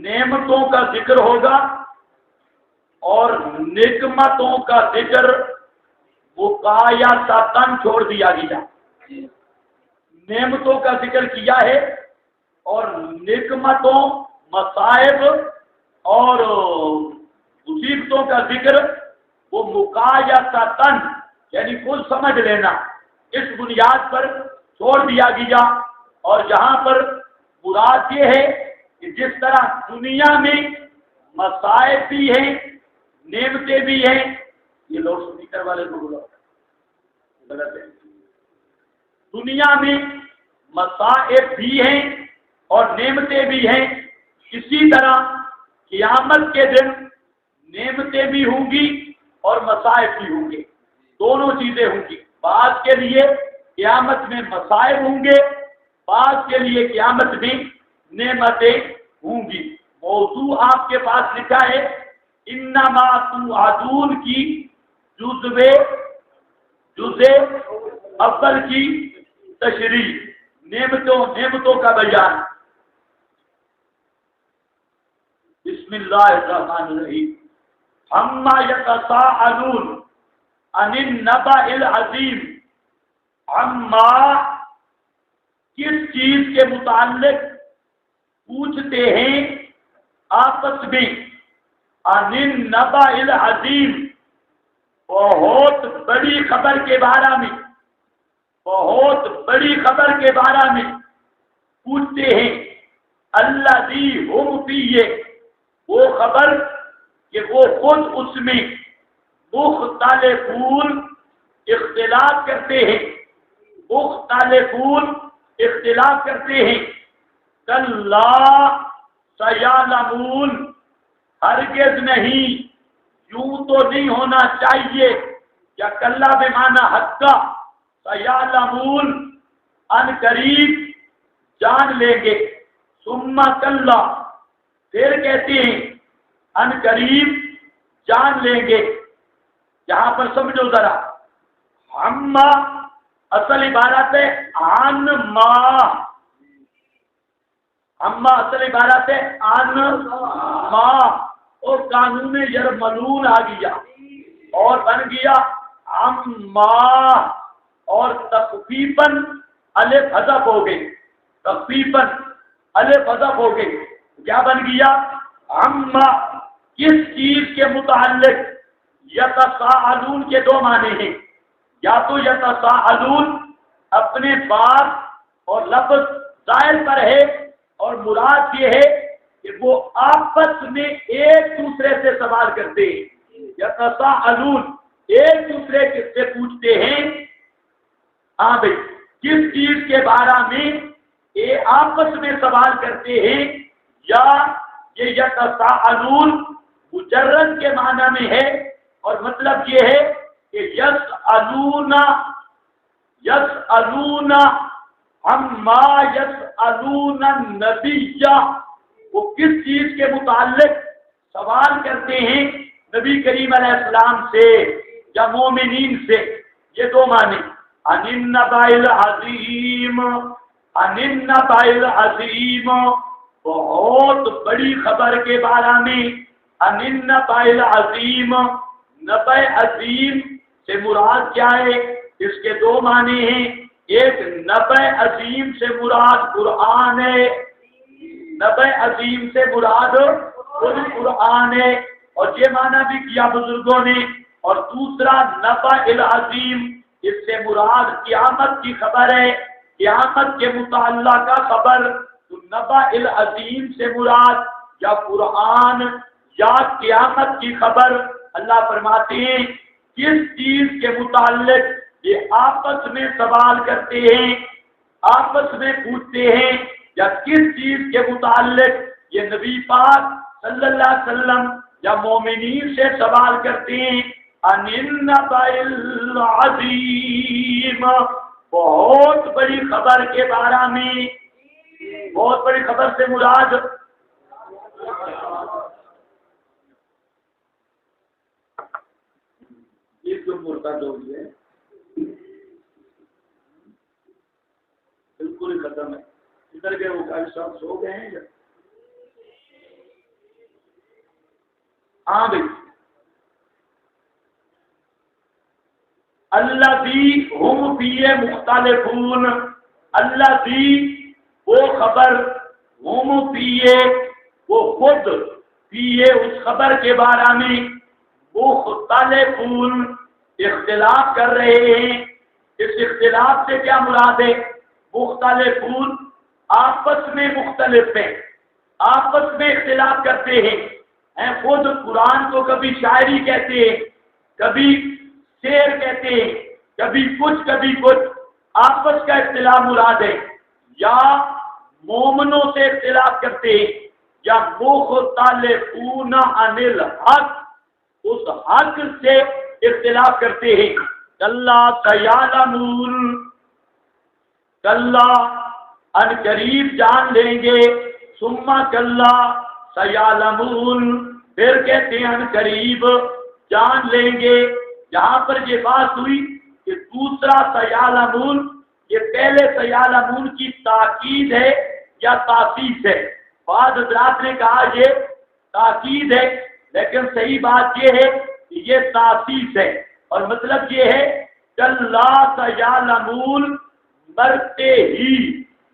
نعمتوں کا ذکر ہوگا اور نعمتوں کا ذکر وقایا تن چھوڑ دیا گیا. نعمتوں کا ذکر کیا ہے اور نعمتوں مصائب اور مصیبتوں کا ذکر وہ مقایسۃً یعنی کل سمجھ لینا اس بنیاد پر چھوڑ دیا گیا. اور جہاں پر مراد یہ ہے کہ جس طرح دنیا میں مصائب بھی ہیں نعمتیں بھی ہیں. یہ لوڈ اسپیکر والے کو بلاؤ غلط ہے. دنیا میں مصائب بھی ہیں اور نعمتیں بھی ہیں. اسی طرح قیامت کے دن نعمتیں بھی ہوں گی اور مصائب بھی ہوں گے. دونوں چیزیں ہوں گی. بعض کے لیے قیامت میں مصائب ہوں گے, بعض کے لیے قیامت میں نعمتیں ہوں گی. موضوع آپ کے پاس لکھا ہے انما توعدون کی جزء اول کی تشریح, نعمتوں کا بیان. بسم اللہ الرحمن الرحیم. عما یتساءلون عن النبأ العظیم. عما کس چیز کے متعلق پوچھتے ہیں آپس میں. عن النبأ العظیم بہت بڑی خبر کے بارے میں, بہت بڑی خبر کے بارے میں پوچھتے ہیں. الذی ہم فیہ وہ خبر کہ وہ خود اس میں مختلفون اختلاف کرتے ہیں, مختلفون اختلاف کرتے ہیں. کلا سیعلمون ہرگز نہیں, یوں تو نہیں ہونا چاہیے. یا کلا بے معنی حقا, سیعلمون ان قریب جان لیں گے. ثم کلا پھر کہتے ہیں ان قریب جان لیں گے. یہاں پر سمجھو ذرا, ہما اصل عبارت ہے عن ما, ہما اصل عبارت ہے عن ما اور قانون یرملون آ گیا اور بن گیا عما اور تخفیفاً الف حذف ہو گئی, تخفیفاً الف حذف ہو گئی. کیا بن گیا عما کس چیز کے متعلق. یتساءلون کے دو معنی ہیں, یا تو یتساءلون اپنے بات اور لفظ ظاہر پر ہے اور مراد یہ ہے کہ وہ آپس میں ایک دوسرے سے سوال کرتے ہیں. یتساءلون ایک دوسرے سے پوچھتے ہیں. ہاں بھائی کس چیز کے بارے میں یہ آپس میں سوال کرتے ہیں. یا یہ یتساءلون مجرد کے معنی میں ہے اور مطلب یہ ہے کہ یسألون عما یسألون النبی, وہ کس چیز کے متعلق سوال کرتے ہیں نبی کریم علیہ السلام سے یا مومنین سے. یہ دو معنی. عن النبأ العظیم, عن النبأ العظیم بہت بڑی خبر کے بارے میں. عن النبأ العظیم, نبأ عظیم سے مراد کیا ہے؟ اس کے دو معنی ہیں. ایک نبأ عظیم سے مراد قرآن ہے, نبأ عظیم سے مراد قرآن ہے اور یہ معنی بھی کیا بزرگوں نے. اور دوسرا نبأ العظیم اس سے مراد قیامت کی خبر ہے, قیامت کے متعلقہ خبر. تو نبأ العظیم سے مراد یا قرآن یا قیامت کی خبر. اللہ فرماتے ہیں کس چیز کے متعلق یہ آپس میں سوال کرتے ہیں, آپس میں پوچھتے ہیں, یا کس چیز کے متعلق یہ نبی پاک صلی اللہ علیہ وسلم یا مومنین سے سوال کرتے ہیں. عن النبأ العظیم بہت بڑی خبر کے بارے میں. بہت بڑی خبر سے مراد یہ جو مرتد ہو گئی ہے بالکل ہی ختم ہے. ادھر کے وہ صاحب سو گئے ہیں. ہاں بھائی، الذی ہم فیہ مختلفون، الذی وہ خبر، ہم فیہ وہ خود، فیہ اس خبر کے بارے میں مختلفون اختلاف کر رہے ہیں۔ اس اختلاف سے کیا مراد ہے؟ مختلفون آپس میں مختلف ہیں، آپس میں اختلاف کرتے ہیں۔ خود قرآن کو کبھی شاعری کہتے ہیں، کبھی شعر کہتے ہیں، کبھی کچھ آپس کا اختلاف مراد ہے، یا مومنوں سے اختلاف کرتے ہیں، یا مختلفون عن الحق، اس حق سے اختلاف کرتے ہیں۔ کلا سیعلمون، کلا ان قریب جان لیں گے، ثم کلا سیعلمون، پھر کہتے ہیں ان قریب جان لیں گے۔ یہاں پر یہ بات ہوئی کہ دوسرا سیعلمون، یہ پہلے سیعلمون کی تاکید ہے یا تاسیس ہے؟ بعض حضرات نے کہا یہ تاکید ہے، لیکن صحیح بات یہ ہے کہ یہ تاسیس ہے، اور مطلب یہ ہے کلا سیعلمون مرتے ہی،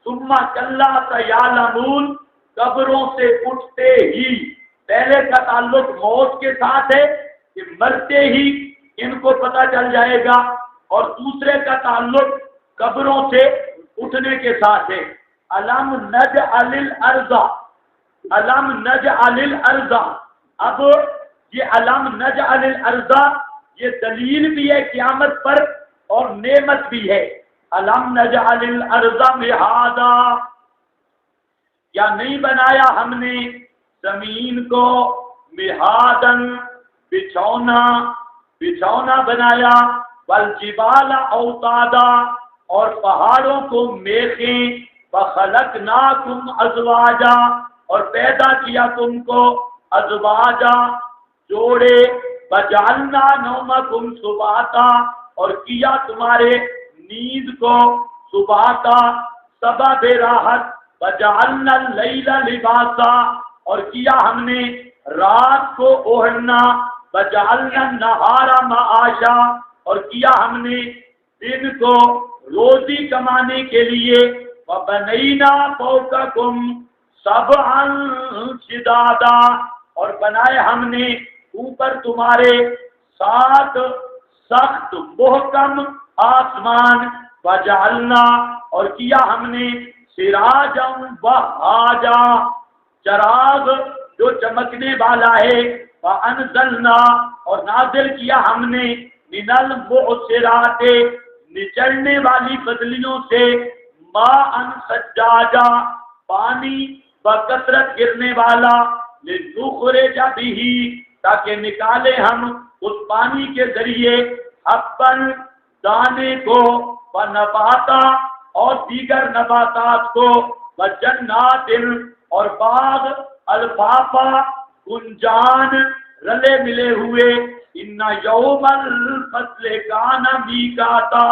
ثم کلا سیعلمون قبروں سے اٹھتے ہی۔ پہلے کا تعلق موت کے ساتھ ہے کہ مرتے ہی ان کو پتہ چل جائے گا، اور دوسرے کا تعلق قبروں سے اٹھنے کے ساتھ ہے۔ الم نجعل الارض، الم نجعل الارض، اب یہ الم نجعل الارض یہ دلیل بھی ہے قیامت پر اور نعمت بھی ہے۔ الم نجعل الارض مہادا، یا نہیں بنایا ہم نے زمین کو مہادن بچھونا، بچھونا بنایا، والجبال اوتادا اور پہاڑوں کو میخیں، وخلقناکم ازواجا اور پیدا کیا تم کو ازواجا جوڑے، وجعلنا نومکم سباتا اور کیا تمہارے نیند کو سباتا سبب راحت، وجعلنا اللیل لباسا اور کیا ہم نے رات کو اوڑھنا، وجعلنا النہار معاشا اور کیا ہم نے دن کو روزی کمانے کے لیے، وبنینا فوقکم سبعا شدادا اور بنائے ہم نے اوپر تمہارے 7 سخت محکم آسمان، وجعلنا اور کیا ہم نے سراجا وہاجا چراغ جو چمکنے والا ہے، وانزلنا اور نازل کیا ہم نے من المعصرات نچلنے والی بدلیوں سے، ماء سجاجا پانی بکثرت گرنے والا، لنخرج به تاکہ نکالے ہم اس پانی کے ذریعے حبن دانے کو، ونباتا اور دیگر نباتات کو، وجنات اور باغ، الفافا گنجان رلے ملے ہوئے، ان یوم الفصل کان میقاتا۔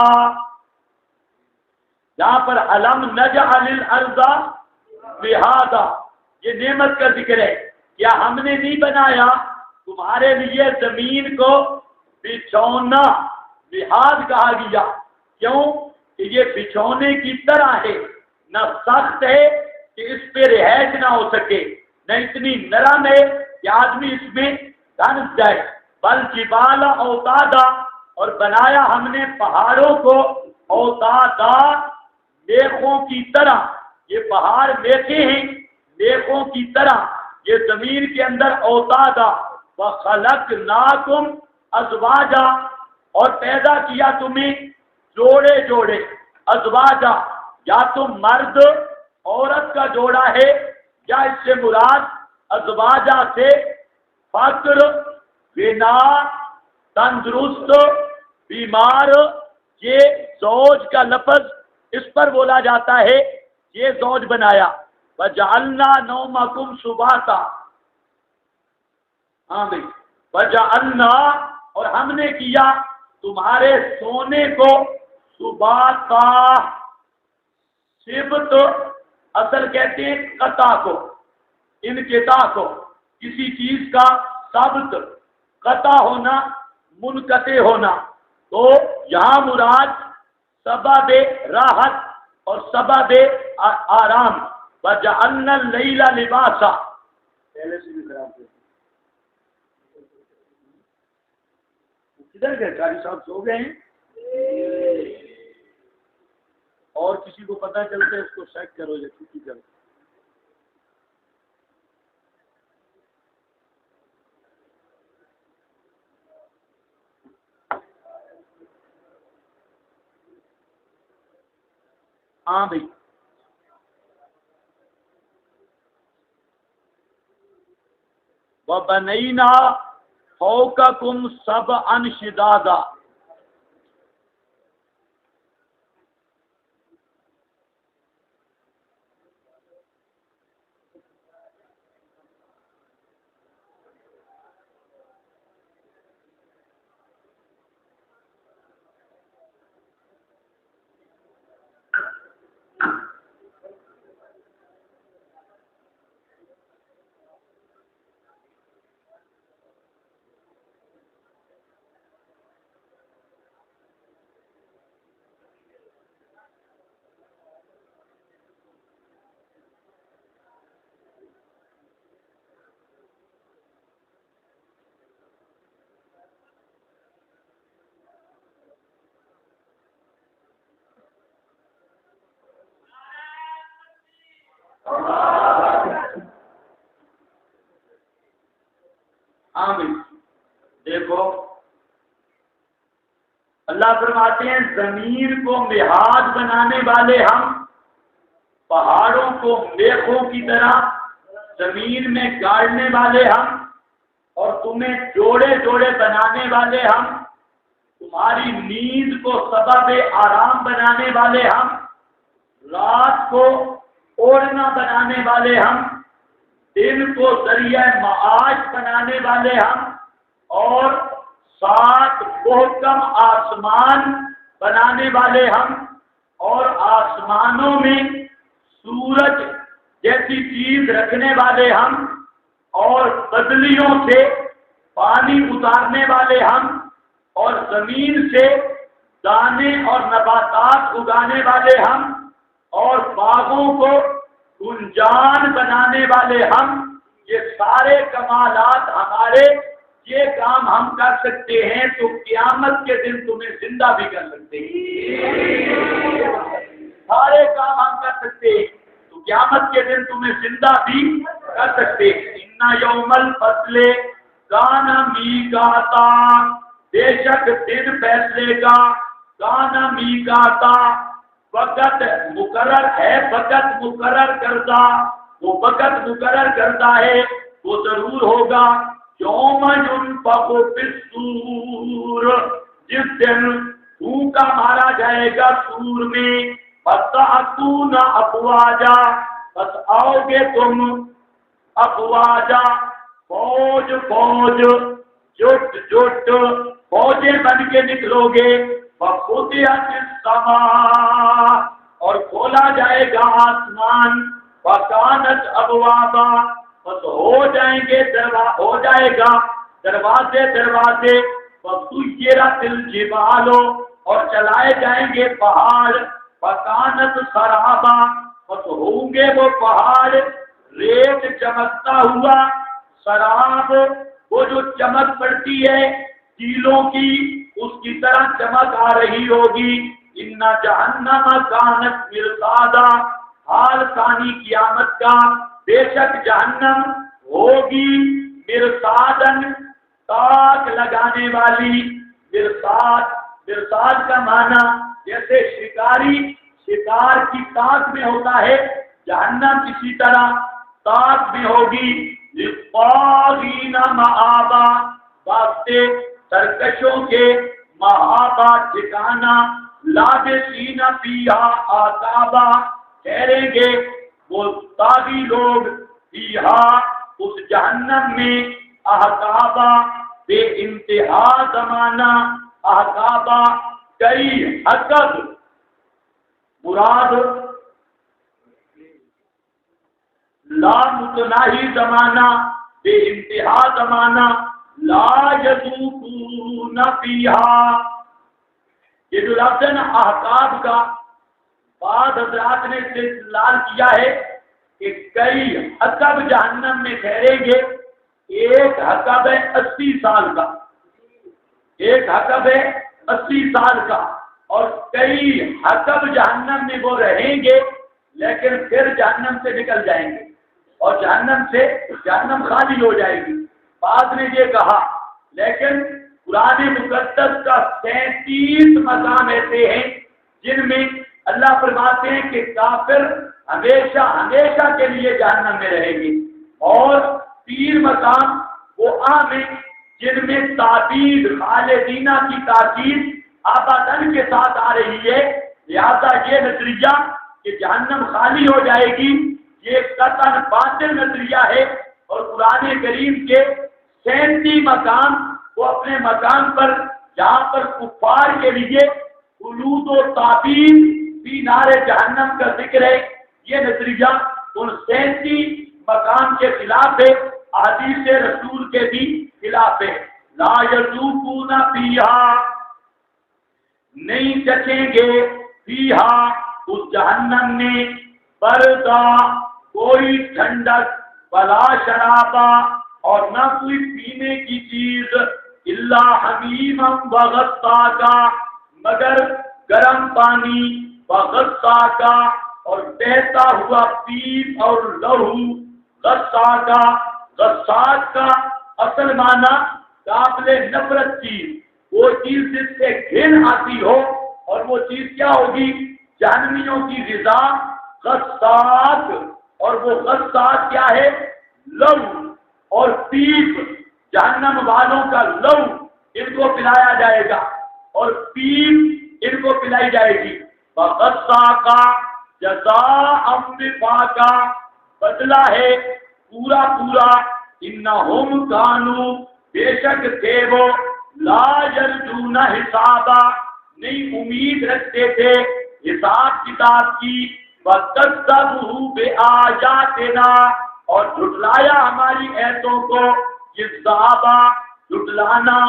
یہاں پر الم نجعل الارض مہادا یہ نعمت کا ذکر ہے، کیا ہم نے نہیں بنایا تمہارے لیے زمین کو بچھونا؟ مہاد کہا گیا کیوں کہ یہ بچھونے کی طرح ہے، نہ سخت ہے کہ اس پہ رہائش نہ ہو سکے، نہ اتنی نرم ہے کہ آدمی اس میں دھنس جائے، بل جبال اوتادا اور بنایا ہم نے پہاڑوں کو اوتادا میخوں کی طرح، یہ پہاڑ میخیں ہیں میخوں کی طرح، یہ زمین کے اندر اوتادا، وخلقناکم ازواجا اور پیدا کیا تمہیں جوڑے جوڑے، ازواجا یا تو مرد عورت کا جوڑا ہے، یا اس سے مراد ازواجا سے فقر، بنا، تندرست، بیمار، یہ زوج کا لفظ اس پر بولا جاتا ہے، یہ زوج بنایا۔ وجعلنا نومکم سباتا، ہاں بھائی، وجعلنا اور ہم نے کیا تمہارے سونے کو سباتا، سبت اصل کہتے ہیں قطع کو، انقطاع کو، کسی چیز کا ثبت قطع ہونا منقطع ہونا، تو یہاں مراد سبب راحت اور سبب آرام، وجعلنا اللیل لباسا، پہلے سے بھی خراب ہے، کدھر گئے قاری صاحب؟ سو گئے ہیں؟ اور کسی کو پتہ چلتا ہے اس کو چیک کرو یا چھٹی کرو۔ ہاں بھائی، وَبَنَيْنَا فَوْقَكُمْ سَبْعًا شِدَادًا، ہاں بھائی دیکھو، اللہ فرماتے ہیں زمین کو محاذ بنانے والے ہم، پہاڑوں کو میخوں کی طرح زمین میں گاڑنے والے ہم، اور تمہیں جوڑے جوڑے بنانے والے ہم، تمہاری نیند کو سبب آرام بنانے والے ہم، رات کو اوڑھنا بنانے والے ہم، دن کو ذریعہ معاش بنانے والے ہم، اور 7 محکم آسمان بنانے والے ہم، اور آسمانوں میں سورج جیسی چیز رکھنے والے ہم، اور بدلیوں سے پانی اتارنے والے ہم، اور زمین سے دانے اور نباتات اگانے والے ہم، اور باغوں کو گنجان بنانے والے ہم۔ یہ سارے کمالات ہمارے، یہ کام ہم کر سکتے ہیں تو قیامت کے دن تمہیں زندہ بھی کر سکتے ہیں، سارے کام ہم کر سکتے ہیں تو قیامت کے دن تمہیں زندہ بھی کر سکتے ہیں۔ ان یوم الفصل کان میقاتا، بے شک دن فیصلے کا، کان میقاتا وقت مقرر ہے، وقت مقرر کردہ، وہ وقت مقرر کردہ ہے، وہ ضرور ہوگا۔ یوم ينفخ فی الصور، جس دن پھونکا مارا جائے گا سور میں، فتأتون افواجا، بس آؤ گے تم افواجا، فوج فوج، جٹ جٹ، فوجیں بن کے نکلو گے۔ ففتحت السماء، اور کھولا جائے گا آسمان، فکانت ابوابا، بس ہو جائیں گے ہو جائے گا دروازے دروازے، وسیرت الجبال، اور چلائے جائیں گے پہاڑ، فکانت سرابا، بس ہوں گے وہ پہاڑ ریت چمکتا ہوا، سراب وہ جو چمک پڑتی ہے تیلوں کی، اس کی طرح چمک آ رہی ہوگی۔ ان جہنم کانت مرصادا، حال ثانی قیامت کا، بے شک جہنم ہوگی مرصادن، تاک لگانے والی۔ مرصاد کا معنی جیسے شکاری شکار کی تاک میں ہوتا ہے، جہنم اسی طرح تاک میں ہوگی۔ للطاغین مآبا، واسطے سرکشوں کے، مآبا ٹھکانا، لابسین فیہا آتابا، ٹھہریں گے وہ طاغی لوگ، فیہا اس جہنم میں، احقابا بے انتہا زمانہ، احقابا کئی حقب، مراد لا متناہی زمانہ، بے انتہا زمانہ لا یذوقون فیہا. یہ جو لفظ ہے نا احقاب کا، بعض حضرات نے استدلال کیا ہے کہ کئی حقب جہنم میں ٹھہریں گے. ایک حقب ہے 80 سال کا، ایک حقب ہے 80 سال کا، اور کئی حقب جہنم میں وہ رہیں گے لیکن پھر جہنم سے نکل جائیں گے اور جہنم خالی ہو جائے گی. بعد نے یہ کہا، لیکن قرآن مقدس کا 37 مقام ایسے ہیں جن میں اللہ فرماتے ہیں کہ کافر ہمیشہ ہمیشہ کے لیے جہنم میں رہیں گے، اور 3 مقام وہ عام ہیں جن میں تاکید خالدینہ کی تاکید آبادن کے ساتھ آ رہی ہے. لہذا یہ نظریہ کہ جہنم خالی ہو جائے گی یہ قطعاً باطل نظریہ ہے، اور قرآن کریم کے 37 مقام وہ اپنے مقام پر جہاں پر کفار کے لیے خلود و تعبیر فی نار جہنم کا ذکر ہے، یہ نظریہ ان 37 مقام کے خلاف ہے، احادیث رسول کے بھی خلاف ہے. لا یذوقون فیہا، نہیں چکھیں گے، فیہا اس جہنم میں، بردا کوئی ٹھنڈک، ولا شرابا اور نہ کوئی پینے کی چیز، الا حمیما وغساقا مگر گرم پانی، وغساقا اور بہتا ہوا پیپ اور لہو. غساقا، غساق کا اصل معنی قابل نفرت چیز، وہ چیز جس سے گھن آتی ہو، اور وہ چیز کیا ہوگی؟ جہنمیوں کی غذا غساق، اور وہ غساق کیا ہے؟ لہو اور پیپ. جہنم والوں کا لہو ان کو پلایا جائے گا اور پیپ ان کو پلائی جائے گی. غساقا جزاء وفاقا، بدلہ ہے پورا پورا. انہم کانوا، بے شک تھے وہ، لا یرجون حسابا، نہیں امید رکھتے تھے حساب کتاب کی. وَكَذَّبُوا بِآيَاتِنَا، اور جھٹلایا ہماری ایتوں کو. کذابا، جھٹلانا،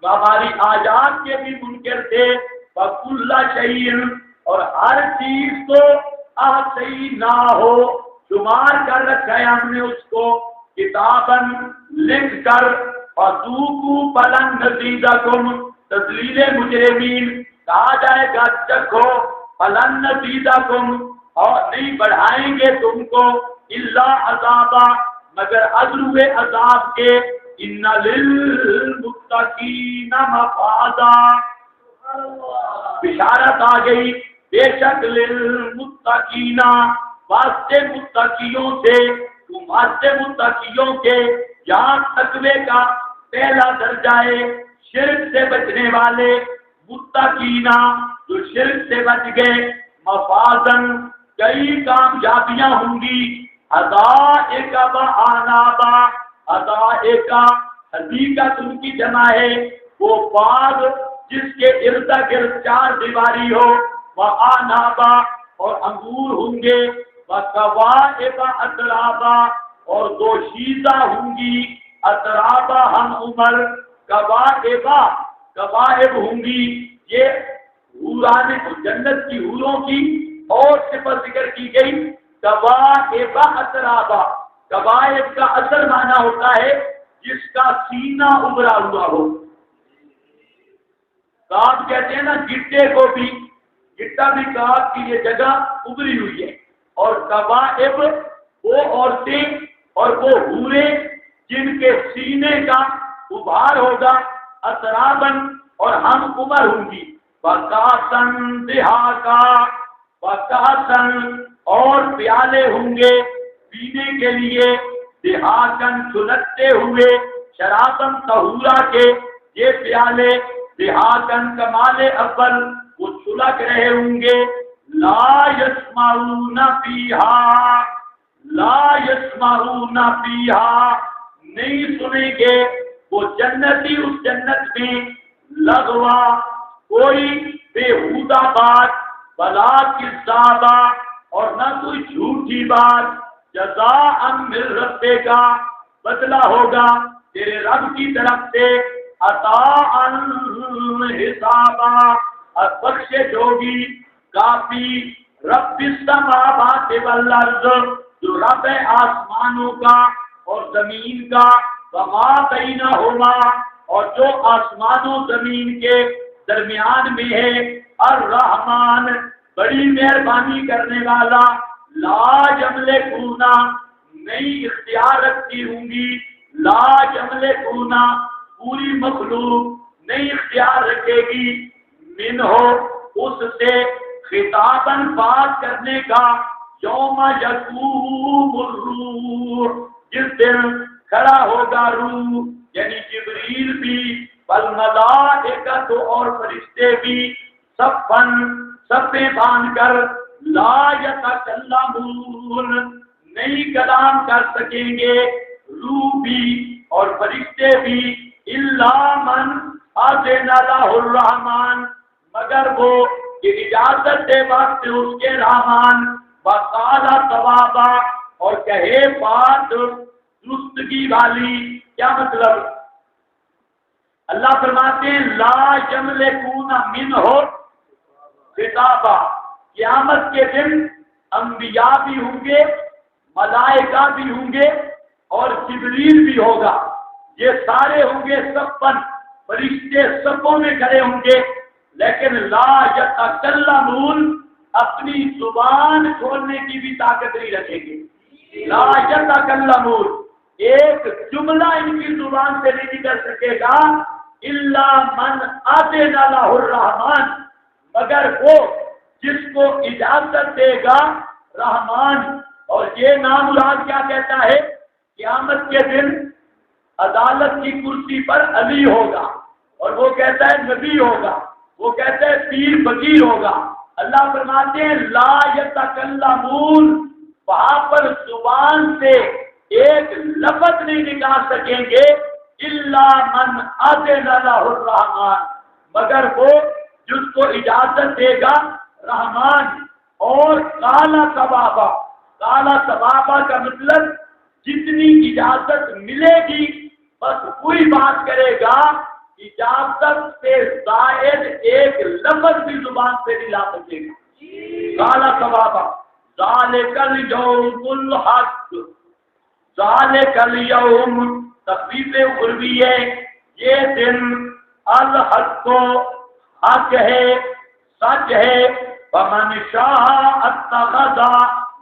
ہماری آیات کے بھی منکر تھے. وَكُلَّ شَيْءٍ، اور ہر چیز کو احصیناہ، شمار کر رکھا ہے ہم نے اس کو، کتاباً لکھ کر. فَذُوقُوا فَلَن نَّزِيدَكُمْ، تذلیل مجرمین، کہا جائے گا چکھو، فَلَن نَّزِيدَكُمْ، اور نہیں بڑھائیں گے تم کو، الا عذابا مگر عذاب عذاب کے. ان للمتقین مفازا، بشارت آ گئی، بے شک للمتقین، واسطے متقیوں سے، تم واسطے متقیوں کے. یہاں تقوی کا پہلا درجہ ہے شرک سے بچنے والے متقین، جو شرک سے بچ گئے. مفازن، کئی کامیابیاں ہوں گی. حدائق و اعنابا، حدائق حدیقت ان کی جمع ہے وہ باغ جس کے ارد گرد 4 دیواری ہو. وَأَعْنَابًا، اور انگور ہوں گے. وَكَوَاعِبَ أَتْرَابًا، اور دوشیزہ ہوں گی. اَتْرَابًا ہم عمر، کواعب ہوں گی. یہ حوران جنت کی حوروں کی اور صفت ذکر کی گئی. کواعب اَتْرَابًا، کواعب کا اصل معنی ہوتا ہے جس کا سینہ ابھرا ہوا ہو. کاب کہتے ہیں نا گٹے کو بھی، گٹا بھی کاب کی یہ جگہ ابھری ہوئی ہے. اور کواعب وہ عورتیں اور وہ حوریں جن کے سینے کا ابھار ہوگا. اطرابن، اور ہم عمر ہوں گی. وَكَأْسًا دِهَاقًا، وَكَأْسًا، اور پیالے ہوں گے پینے کے لیے. دِهَاقًا، چھلکتے ہوئے. شرابن طہورا کے یہ پیالے. دِهَاقًا کمال اول، وہ چھلک رہے ہوں گے. لا يسمعون فیہا، لا يسمعون فیہا، نہیں سنیں گے وہ جنتی اس جنت میں. لغوا، کوئی بےہودہ بات. ولا کذابا، اور نہ کوئی جھوٹی بات. جزاء من ربک، بدلہ ہوگا تیرے رب کی طرف سے عطاء حسابا، اور بخشش ہوگی کافی، رب السماوات والارض، جو رب ہے آسمانوں کا اور زمین کا، وما بینہما، اور جو آسمانوں زمین کے درمیان میں ہے، الرحمن، بڑی مہربانی کرنے والا، لا یملکونا، نہیں اختیار رکھتی ہوں گی، لا یملکونا، پوری مخلوق نہیں اختیار رکھے گی، من ہو اس سے خطاباً بات کرنے کا، یوم یقوم الروح، جس دن کھڑا ہوگا روح، یعنی جبریل بھی، والملائکۃ، اور فرشتے بھی، صفیں باندھ کر، لا یتکلمون، نہیں کلام کر سکیں گے روح بھی اور فرشتے بھی، الا من اذن لہ الرحمن، مگر وہ کہ اجازت دے وقت اس کے رحمان، وقال صوابا، اور کہے بات درستگی والی۔ کیا مطلب؟ اللہ فرماتے ہیں لا یملکون منہ خطابا، قیامت کے دن انبیاء بھی ہوں گے، ملائکہ بھی ہوں گے اور جبریل بھی ہوگا، یہ سارے ہوں گے صفاً، فرشتے صفوں میں کھڑے ہوں گے، لیکن لا یتکلمون، اپنی زبان کھولنے کی بھی طاقت نہیں رکھیں گے، لا یتکلمون، ایک جملہ ان کی زبان سے نہیں نکل سکے گا، الا من اذن لہ الرحمن، مگر وہ جس کو اجازت دے گا رحمان۔ اور یہ نام مراد کیا کہتا ہے؟ قیامت کے دن عدالت کی کرسی پر علی ہوگا، اور وہ کہتا ہے نبی ہوگا، وہ کہتا ہے پیر فقیر ہوگا۔ اللہ فرماتے ہیں لا یتکلمون، وہاں پر زبان سے ایک لفظ نہیں نکال سکیں گے، الا من اذن لہ الرحمن، مگر وہ جس کو اجازت دے گا رحمان۔ اور کالا ثوابا، کالا ثوابا کا مطلب جتنی اجازت ملے گی بس وہی بات کرے گا، اجازت سے زائد ایک لفظ بھی زبان سے نہیں لا سکے گا۔ کالا ثوابا، ذالک الیوم الحق، ذالک الیوم تخفیف قربی ہے، یہ دن الحق کو حق ہے، سچ ہے، فمن شاء اتخذ،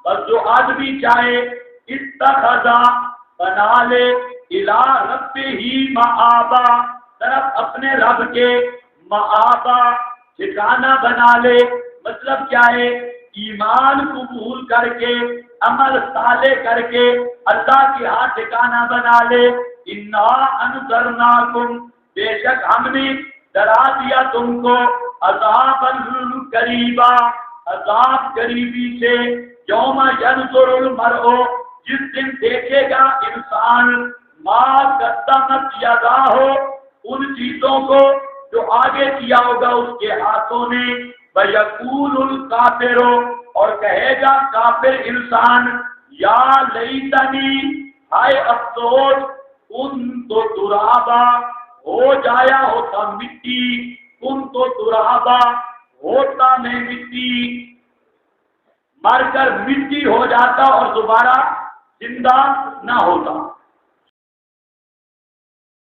بس جو آدمی چاہے اتخذ بنا لے، الی ربہ مآبا، طرف اپنے رب کے، مآبا ٹھکانہ بنا لے۔ مطلب کیا ہے؟ ایمان قبول کر کے، عمل صالح کر کے اللہ کے ہاں ٹھکانہ بنا لے۔ انا انذرناکم، بے شک ہم نے ڈرا دیا تم کو، عذابا قریبا، عذاب قریبی سے، یوم ینظر المرء، جس دن دیکھے گا انسان، ما قدمت یداہ، ان چیزوں کو جو آگے کیا ہوگا اس کے ہاتھوں نے، ویقول الکافر، اور کہے گا کافر انسان، یا لیتنی، ہائے افسوس، کن تو ترابا، ہو جایا ہوتا مٹی، کن تو ترابا، ہوتا میں مٹی، مر کر مٹی ہو جاتا اور دوبارہ زندہ نہ ہوتا۔